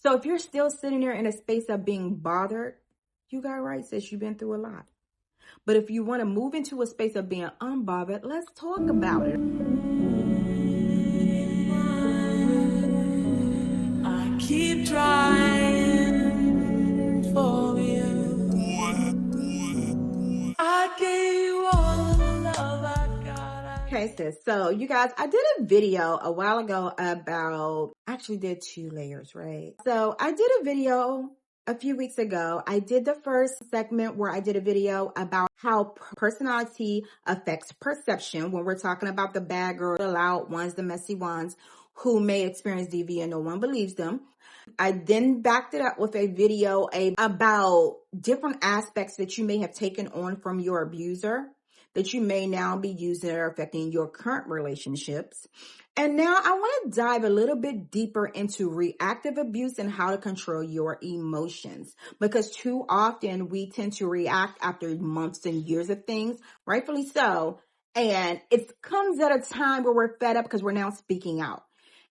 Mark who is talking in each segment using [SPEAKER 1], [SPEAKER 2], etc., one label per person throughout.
[SPEAKER 1] So if you're still sitting there in a space of being bothered, you got right, sis. You've been through a lot. But if you want to move into a space of being unbothered, let's talk about it.
[SPEAKER 2] I keep trying for you. I gave you all the love I got.
[SPEAKER 1] Okay, sis. So you guys, I did a video a while ago about, actually did 2 layers, right? So I did a video a few weeks ago. I did the first segment where I did a video about how personality affects perception when we're talking about the bad girls, the loud ones, the messy ones who may experience DV and no one believes them. I then backed it up with a video about different aspects that you may have taken on from your abuser that you may now be using that are affecting your current relationships. And now I want to dive a little bit deeper into reactive abuse and how to control your emotions, because too often we tend to react after months and years of things, rightfully so. And it comes at a time where we're fed up because we're now speaking out.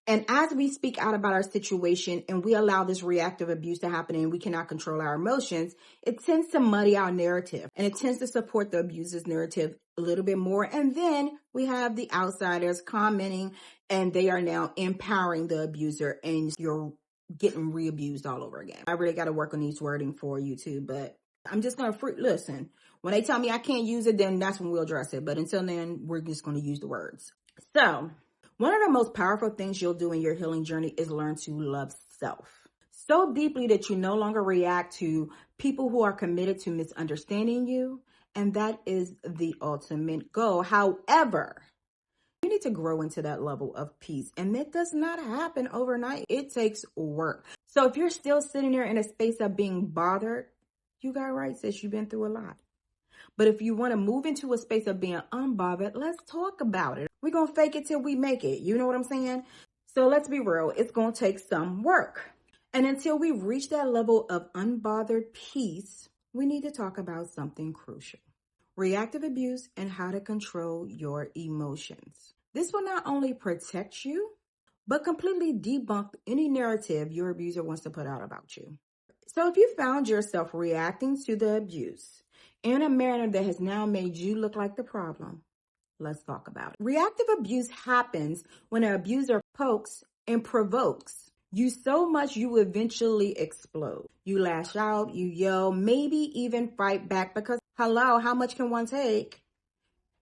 [SPEAKER 1] And as we speak out about our situation and we allow this reactive abuse to happen and we cannot control our emotions, it tends to muddy our narrative and it tends to support the abuser's narrative a little bit more. And then we have the outsiders commenting and they are now empowering the abuser and you're getting re-abused all over again. I really got to work on these wording for you too, but I'm just going to listen. When they tell me I can't use it, then that's when we'll address it. But until then, we're just going to use the words. So one of the most powerful things you'll do in your healing journey is learn to love self so deeply that you no longer react to people who are committed to misunderstanding you. And that is the ultimate goal. However, you need to grow into that level of peace. And it does not happen overnight. It takes work. So if you're still sitting there in a space of being bothered, you got right, sis. You've been through a lot. But if you want to move into a space of being unbothered, let's talk about it. We're going to fake it till we make it. You know what I'm saying? So let's be real. It's going to take some work. And until we reach that level of unbothered peace, we need to talk about something crucial. Reactive abuse and how to control your emotions. This will not only protect you, but completely debunk any narrative your abuser wants to put out about you. So if you found yourself reacting to the abuse in a manner that has now made you look like the problem, let's talk about it. Reactive abuse happens when an abuser pokes and provokes you so much you eventually explode. You lash out, you yell, maybe even fight back because, hello, how much can one take?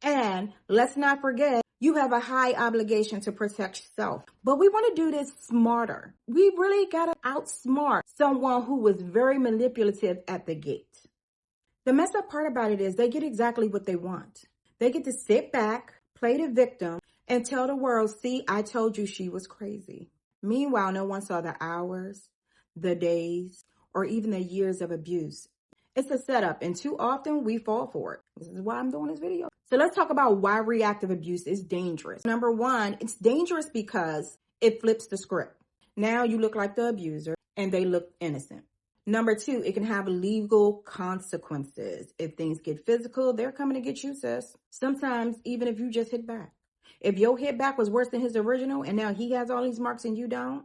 [SPEAKER 1] And let's not forget, you have a high obligation to protect yourself. But we want to do this smarter. We really got to outsmart someone who was very manipulative at the gate. The messed up part about it is they get exactly what they want. They get to sit back, play the victim, and tell the world, see, I told you she was crazy. Meanwhile, no one saw the hours, the days, or even the years of abuse. It's a setup, and too often we fall for it. This is why I'm doing this video. So let's talk about why reactive abuse is dangerous. Number one, it's dangerous because it flips the script. Now you look like the abuser, and they look innocent. Number two, it can have legal consequences. If things get physical, they're coming to get you, sis. Sometimes, even if you just hit back. If your hit back was worse than his original, and now he has all these marks and you don't,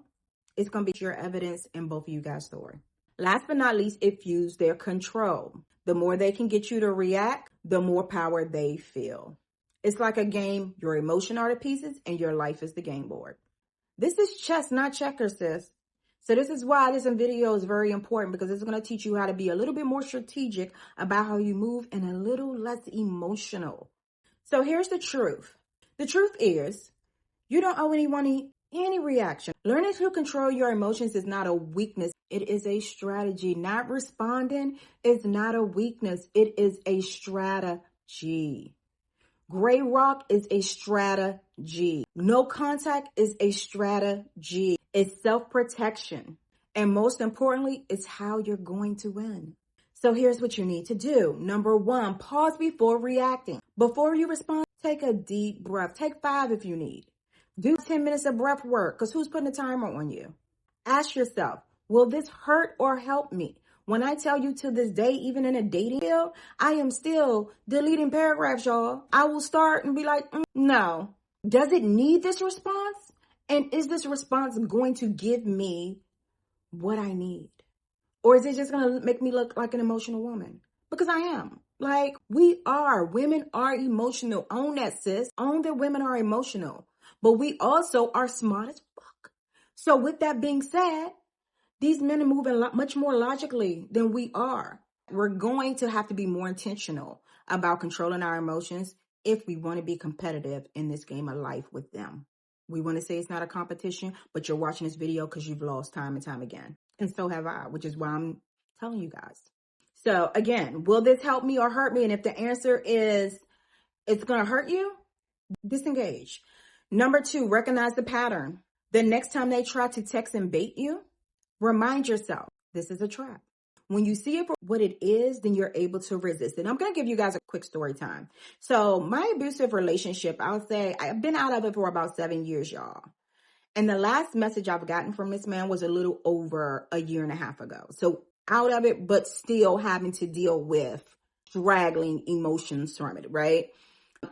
[SPEAKER 1] it's going to be your evidence in both of you guys' story. Last but not least, it fuels their control. The more they can get you to react, the more power they feel. It's like a game. Your emotion are the pieces, and your life is the game board. This is chess, not checkers, sis. So this is why this video is very important, because it's going to teach you how to be a little bit more strategic about how you move and a little less emotional. So here's the truth. The truth is, you don't owe anyone any reaction. Learning to control your emotions is not a weakness. It is a strategy. Not responding is not a weakness. It is a strategy. Gray rock is a strategy. No contact is a strategy. It's self-protection. And most importantly, it's how you're going to win. So here's what you need to do. Number one, pause before reacting. Before you respond, take a deep breath. Take 5 if you need. Do 10 minutes of breath work, because who's putting a timer on you? Ask yourself, will this hurt or help me? When I tell you to this day, even in a dating field, I am still deleting paragraphs, y'all. I will start and be like, no. Does it need this response? And is this response going to give me what I need? Or is it just going to make me look like an emotional woman? Because I am. Like, women are emotional. Own that, sis. Own that women are emotional. But we also are smart as fuck. So with that being said, these men are moving much more logically than we are. We're going to have to be more intentional about controlling our emotions if we want to be competitive in this game of life with them. We want to say it's not a competition, but you're watching this video because you've lost time and time again. And so have I, which is why I'm telling you guys. So again, will this help me or hurt me? And if the answer is it's going to hurt you, disengage. Number 2, recognize the pattern. The next time they try to text and bait you, remind yourself, this is a trap. When you see it for what it is, then you're able to resist it. I'm going to give you guys a quick story time. So my abusive relationship, I'll say I've been out of it for about 7 years, y'all. And the last message I've gotten from this man was a little over a year and a half ago. So out of it, but still having to deal with straggling emotions from it, right?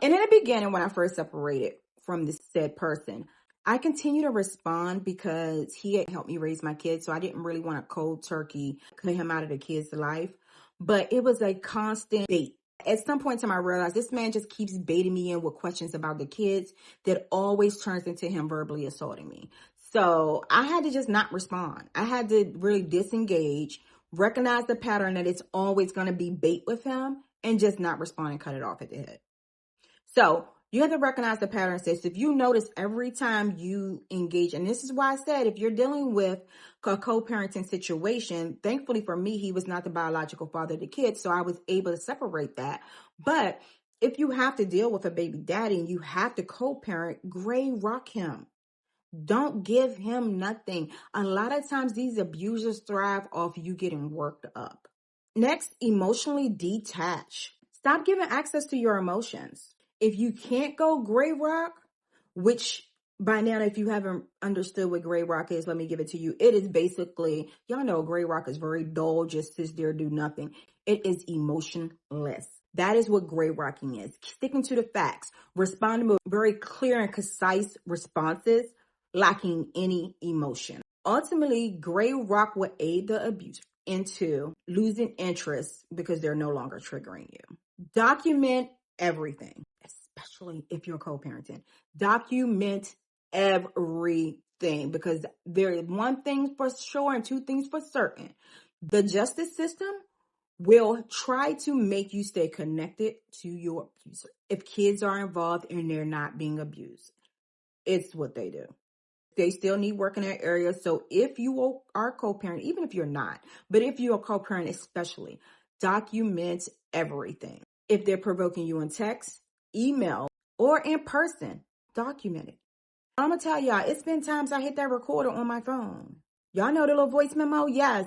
[SPEAKER 1] And in the beginning, when I first separated from this said person, I continue to respond because he had helped me raise my kids. So I didn't really want a cold turkey, cut him out of the kids' life. But it was a constant bait. At some point in time, I realized this man just keeps baiting me in with questions about the kids that always turns into him verbally assaulting me. So I had to just not respond. I had to really disengage, recognize the pattern that it's always going to be bait with him, and just not respond and cut it off at the head. So you have to recognize the pattern, sis. If you notice every time you engage, and this is why I said, if you're dealing with a co-parenting situation, thankfully for me, he was not the biological father of the kids. So I was able to separate that. But if you have to deal with a baby daddy and you have to co-parent, gray rock him. Don't give him nothing. A lot of times these abusers thrive off you getting worked up. Next, emotionally detach. Stop giving access to your emotions. If you can't go gray rock, which by now, if you haven't understood what gray rock is, let me give it to you. It is basically, y'all know gray rock is very dull, just sits there, do nothing. It is emotionless. That is what gray rocking is. Sticking to the facts, responding with very clear and concise responses, lacking any emotion. Ultimately, gray rock will aid the abuser into losing interest because they're no longer triggering you. Document everything, especially if you're co-parenting. Document everything, because there is one thing for sure and two things for certain. The justice system will try to make you stay connected to your abuser if kids are involved and they're not being abused. It's what they do. They still need work in that area. So if you are co-parent, even if you're not, but if you're a co-parent especially, document everything. If they're provoking you in text, email, or in person, document it. I'm going to tell y'all, it's been times I hit that recorder on my phone. Y'all know the little voice memo? Yes.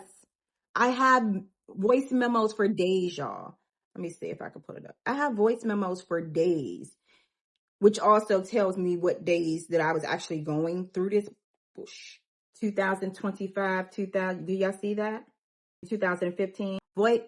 [SPEAKER 1] I have voice memos for days, y'all. Let me see if I can put it up. I have voice memos for days, which also tells me what days that I was actually going through this. 2025, 2000, do y'all see that? 2015. Boy,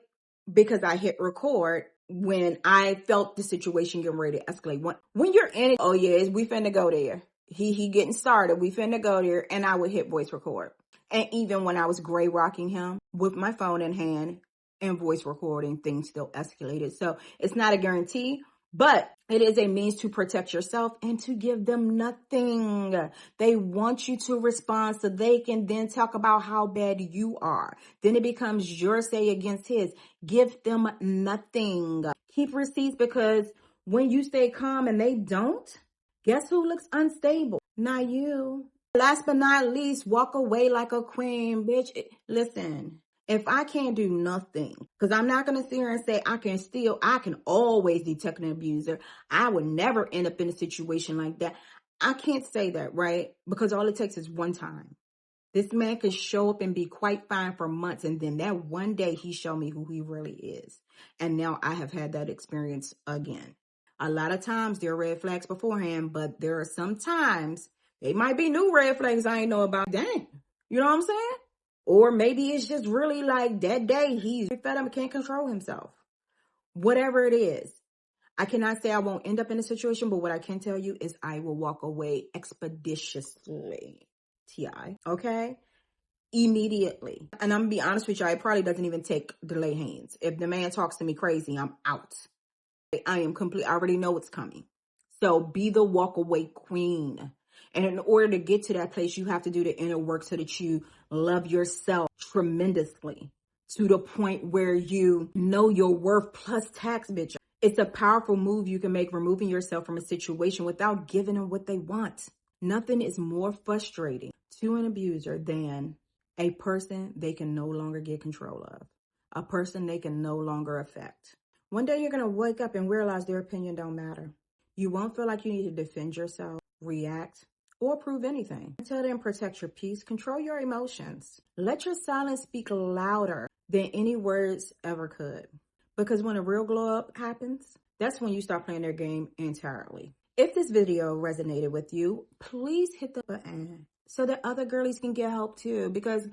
[SPEAKER 1] because I hit record when I felt the situation getting ready to escalate. When you're in it, oh yeah, we finna go there. He getting started. We finna go there. And I would hit voice record. And even when I was gray rocking him with my phone in hand and voice recording, things still escalated. So it's not a guarantee, but it is a means to protect yourself and to give them nothing. They want you to respond so they can then talk about how bad you are. Then it becomes your say against his. Give them nothing. Keep receipts, because when you stay calm and they don't, guess who looks unstable? Not you. Last but not least, walk away like a queen, bitch. Listen. If I can't do nothing, because I'm not going to sit here and say I can always detect an abuser. I would never end up in a situation like that. I can't say that, right? Because all it takes is one time. This man could show up and be quite fine for months. And then that one day he showed me who he really is. And now I have had that experience again. A lot of times there are red flags beforehand, but there are some times they might be new red flags I ain't know about. Dang. You know what I'm saying? Or maybe it's just really like that day he's fed up and can't control himself. Whatever it is. I cannot say I won't end up in a situation, but what I can tell you is I will walk away expeditiously. T.I. Okay? immediately. And I'm gonna be honest with you, it probably doesn't even take delay hands. If the man talks to me crazy, I'm out. I am complete. I already know what's coming. So be the walk away queen. And in order to get to that place, you have to do the inner work so that you love yourself tremendously to the point where you know your worth plus tax, bitch. It's a powerful move you can make, removing yourself from a situation without giving them what they want. Nothing is more frustrating to an abuser than a person they can no longer get control of, a person they can no longer affect. One day you're going to wake up and realize their opinion don't matter. You won't feel like you need to defend yourself, react, or prove anything. Until then, protect your peace, control your emotions. Let your silence speak louder than any words ever could. Because when a real glow up happens, that's when you start playing their game entirely. If this video resonated with you, please hit the button so that other girlies can get help too. Because,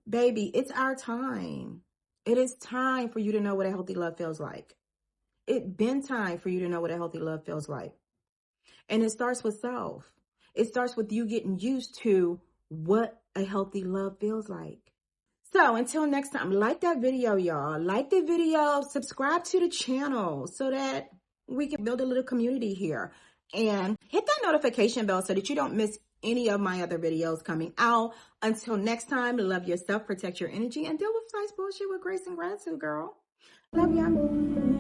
[SPEAKER 1] baby, it's our time. It is time for you to know what a healthy love feels like. It's been time for you to know what a healthy love feels like. And it starts with self. It starts with you getting used to what a healthy love feels like. So until next time, like that video, y'all. Like the video, subscribe to the channel so that we can build a little community here. And hit that notification bell so that you don't miss any of my other videos coming out. Until next time, love yourself, protect your energy, and deal with life's bullshit with grace and gratitude, girl. Love ya.